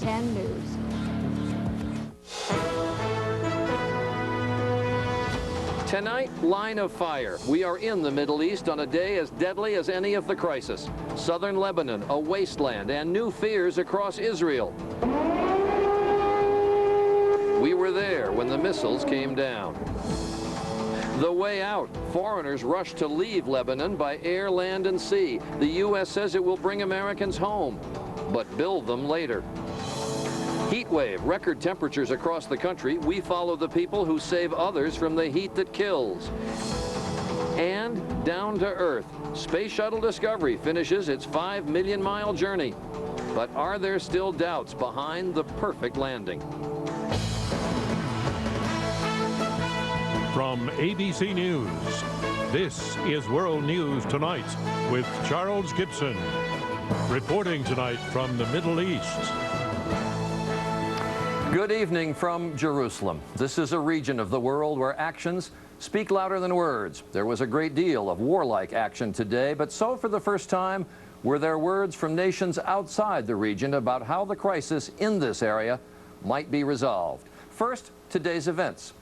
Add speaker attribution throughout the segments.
Speaker 1: 10 News.
Speaker 2: Tonight, line of fire. We are in the Middle East on a day as deadly as any of the crisis. Southern Lebanon, a wasteland, and new fears across Israel. We were there when the missiles came down. The way out. Foreigners rush to leave Lebanon by air, land, and sea. The U.S. says it will bring Americans home, but build them later. Heat wave, record temperatures across the country. We follow the people who save others from the heat that kills. And down to Earth. Space Shuttle Discovery finishes its 5 million-mile journey. But are there still doubts behind the perfect landing?
Speaker 3: From ABC News, this is World News Tonight with Charles Gibson. Reporting tonight from the Middle East.
Speaker 2: Good evening from Jerusalem. This is a region of the world where actions speak louder than words. There was a great deal of warlike action today, but so for the first time were there words from nations outside the region about how the crisis in this area might be resolved. First, today's events.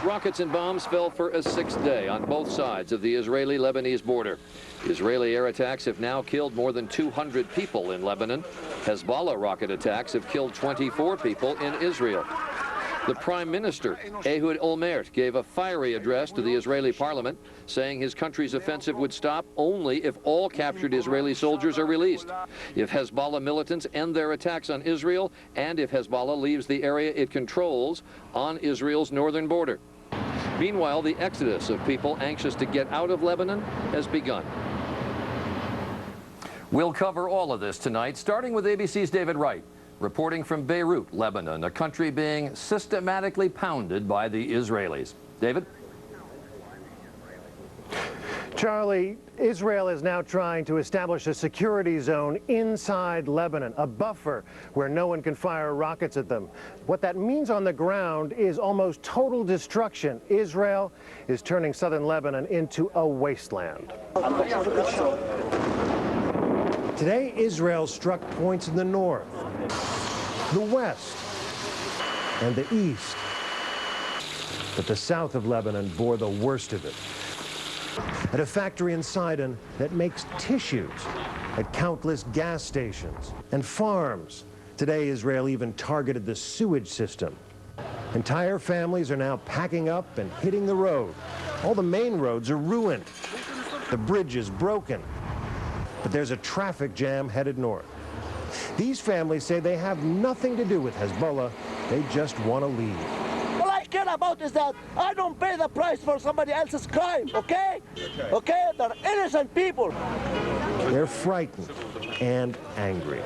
Speaker 2: Rockets and bombs fell for a sixth day on both sides of the Israeli-Lebanese border. Israeli air attacks have now killed more than 200 people in Lebanon. Hezbollah rocket attacks have killed 24 people in Israel. The Prime Minister, Ehud Olmert, gave a fiery address to the Israeli parliament, saying his country's offensive would stop only if all captured Israeli soldiers are released, if Hezbollah militants end their attacks on Israel, and if Hezbollah leaves the area it controls on Israel's northern border. Meanwhile, the exodus of people anxious to get out of Lebanon has begun. We'll cover all of this tonight, starting with ABC's David Wright, reporting from Beirut, Lebanon, a country being systematically pounded by the Israelis. David?
Speaker 4: Charlie, Israel is now trying to establish a security zone inside Lebanon, a buffer where no one can fire rockets at them. What that means on the ground is almost total destruction. Israel is turning southern Lebanon into a wasteland. Today, Israel struck points in the north, the west, and the east. But the south of Lebanon bore the worst of it. At a factory in Sidon that makes tissues, at countless gas stations and farms. Today, Israel even targeted the sewage system. Entire families are now packing up and hitting the road. All the main roads are ruined. The bridge is broken. But there's a traffic jam headed north. These families say they have nothing to do with Hezbollah. They just want to leave.
Speaker 5: All I care about is that I don't pay the price for somebody else's crime, okay? Okay? They're innocent people.
Speaker 4: They're frightened and angry.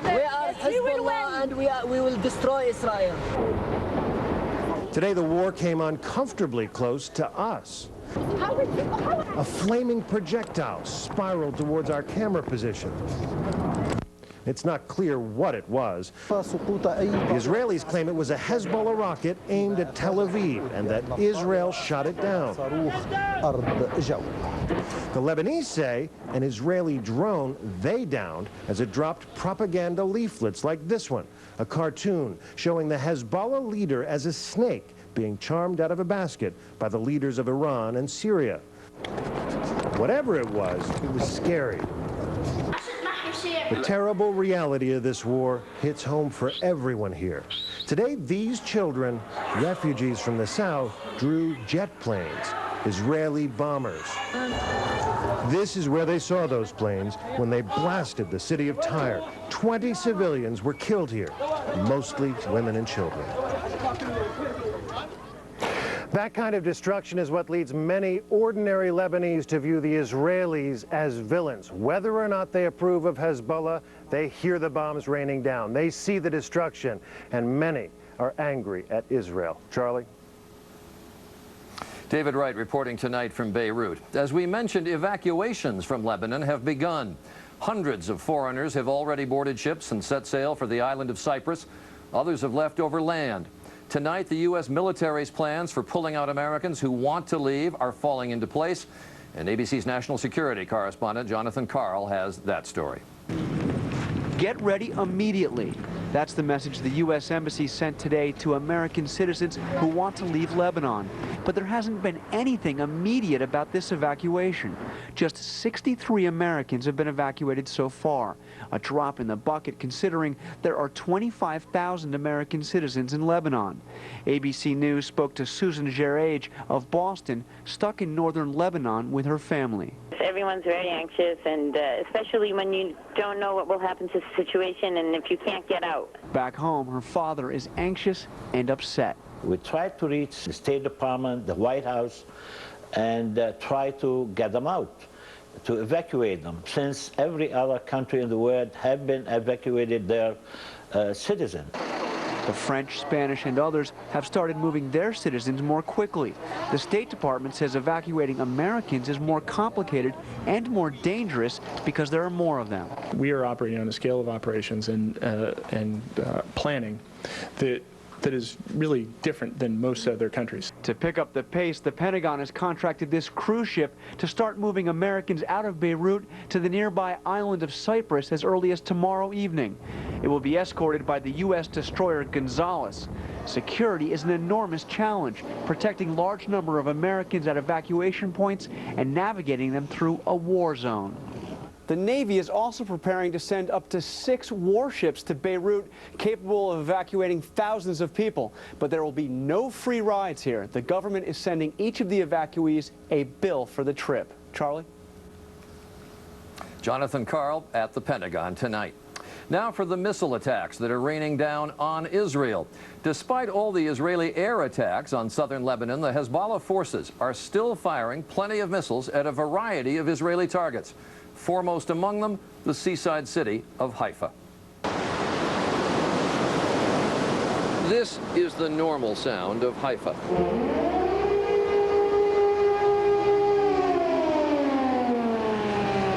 Speaker 5: We are Hezbollah and we will destroy Israel.
Speaker 4: Today the war came uncomfortably close to us. A flaming projectile spiraled towards our camera position. It's not clear what it was. The Israelis claim it was a Hezbollah rocket aimed at Tel Aviv and that Israel shot it down. The Lebanese say an Israeli drone they downed as it dropped propaganda leaflets like this one, a cartoon showing the Hezbollah leader as a snake being charmed out of a basket by the leaders of Iran and Syria. Whatever it was scary. The terrible reality of this war hits home for everyone here. Today, these children, refugees from the south, drew jet planes, Israeli bombers. This is where they saw those planes when they blasted the city of Tyre. 20 civilians were killed here, mostly women and children. That kind of destruction is what leads many ordinary Lebanese to view the Israelis as villains. Whether or not they approve of Hezbollah, they hear the bombs raining down. They see the destruction, and many are angry at Israel. Charlie?
Speaker 2: David Wright reporting tonight from Beirut. As we mentioned, evacuations from Lebanon have begun. Hundreds of foreigners have already boarded ships and set sail for the island of Cyprus. Others have left over land. Tonight, the U.S. military's plans for pulling out Americans who want to leave are falling into place. And ABC's national security correspondent, Jonathan Karl, has that story.
Speaker 1: Get ready immediately. That's the message the U.S. Embassy sent today to American citizens who want to leave Lebanon. But there hasn't been anything immediate about this evacuation. Just 63 Americans have been evacuated so far, a drop in the bucket considering there are 25,000 American citizens in Lebanon. ABC News spoke to Susan Gerage of Boston, stuck in northern Lebanon with her family.
Speaker 6: Everyone's very anxious, and especially when you don't know what will happen to the situation and if you can't get out.
Speaker 1: Back home, her father is anxious and upset.
Speaker 7: We tried to reach the State Department, the White House, and try to get them out, to evacuate them, since every other country in the world have been evacuated their citizens.
Speaker 1: The French, Spanish, and others have started moving their citizens more quickly. The State Department says evacuating Americans is more complicated and more dangerous because there are more of them.
Speaker 8: We are operating on a scale of operations and planning that is really different than most other countries.
Speaker 1: To pick up the pace, the Pentagon has contracted this cruise ship to start moving Americans out of Beirut to the nearby island of Cyprus as early as tomorrow evening. It will be escorted by the U.S. destroyer Gonzales. Security is an enormous challenge, protecting large number of Americans at evacuation points and navigating them through a war zone. The Navy is also preparing to send up to 6 warships to Beirut, capable of evacuating thousands of people. But there will be no free rides here. The government is sending each of the evacuees a bill for the trip. Charlie?
Speaker 2: Jonathan Karl at the Pentagon tonight. Now for the missile attacks that are raining down on Israel. Despite all the Israeli air attacks on southern Lebanon, the Hezbollah forces are still firing plenty of missiles at a variety of Israeli targets. Foremost among them, the seaside city of Haifa. This is the normal sound of Haifa.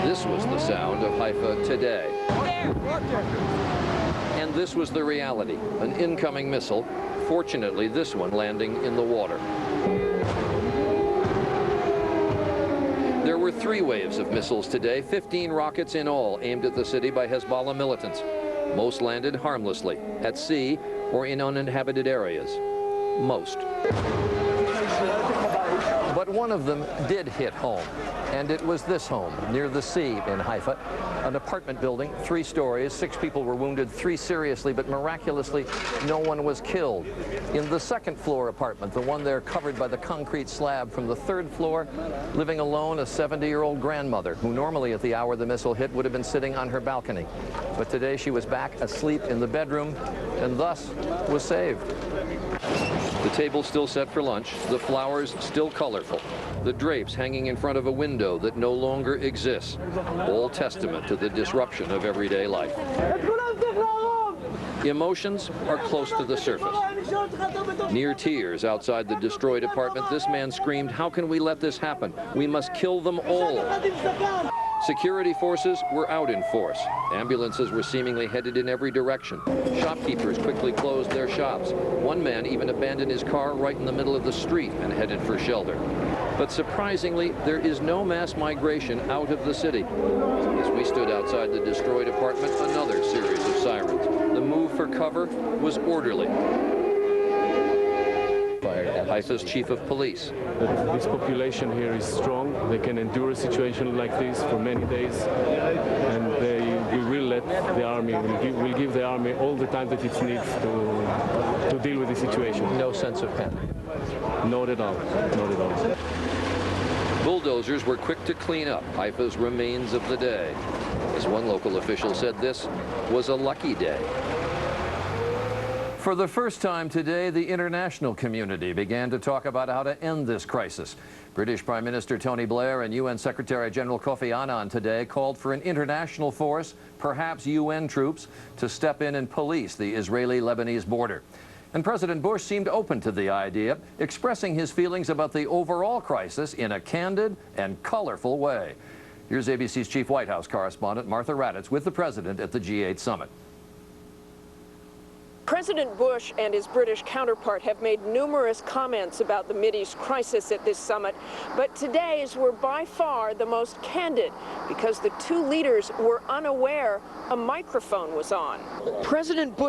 Speaker 2: This was the sound of Haifa today. And this was the reality, an incoming missile, fortunately this one landing in the water. There were 3 waves of missiles today, 15 rockets in all aimed at the city by Hezbollah militants. Most landed harmlessly, at sea or in uninhabited areas. Most. But one of them did hit home, and it was this home near the sea in Haifa. An apartment building, 3 stories, 6 people were wounded, 3 seriously, but miraculously no one was killed. In the 2nd floor apartment, the one there covered by the concrete slab from the 3rd floor, living alone, a 70-year-old grandmother who normally at the hour the missile hit would have been sitting on her balcony. But today she was back asleep in the bedroom and thus was saved. The table still set for lunch, the flowers still colorful, the drapes hanging in front of a window that no longer exists, all testament to the disruption of everyday life. Emotions are close to the surface. Near tears outside the destroyed apartment, this man screamed, "How can we let this happen? We must kill them all." Security forces were out in force. Ambulances were seemingly headed in every direction. Shopkeepers quickly closed their shops. One man even abandoned his car right in the middle of the street and headed for shelter. But surprisingly, there is no mass migration out of the city. As we stood outside the destroyed apartment, another series of sirens. The move for cover was orderly. Haifa's chief of police.
Speaker 9: This population here is strong. They can endure a situation like this for many days, and we will let the army, we'll give the army all the time that it needs to deal with the situation.
Speaker 2: No sense of panic.
Speaker 9: Not at all. Not at all.
Speaker 2: Bulldozers were quick to clean up Haifa's remains of the day. As one local official said, this was a lucky day. For the first time today, the international community began to talk about how to end this crisis. British Prime Minister Tony Blair and UN Secretary General Kofi Annan today called for an international force, perhaps UN troops, to step in and police the Israeli-Lebanese border. And President Bush seemed open to the idea, expressing his feelings about the overall crisis in a candid and colorful way. Here's ABC's chief White House correspondent Martha Raddatz with the president at the G8 summit.
Speaker 10: President Bush and his British counterpart have made numerous comments about the Mideast crisis at this summit, but today's were by far the most candid because the two leaders were unaware a microphone was on. President Bush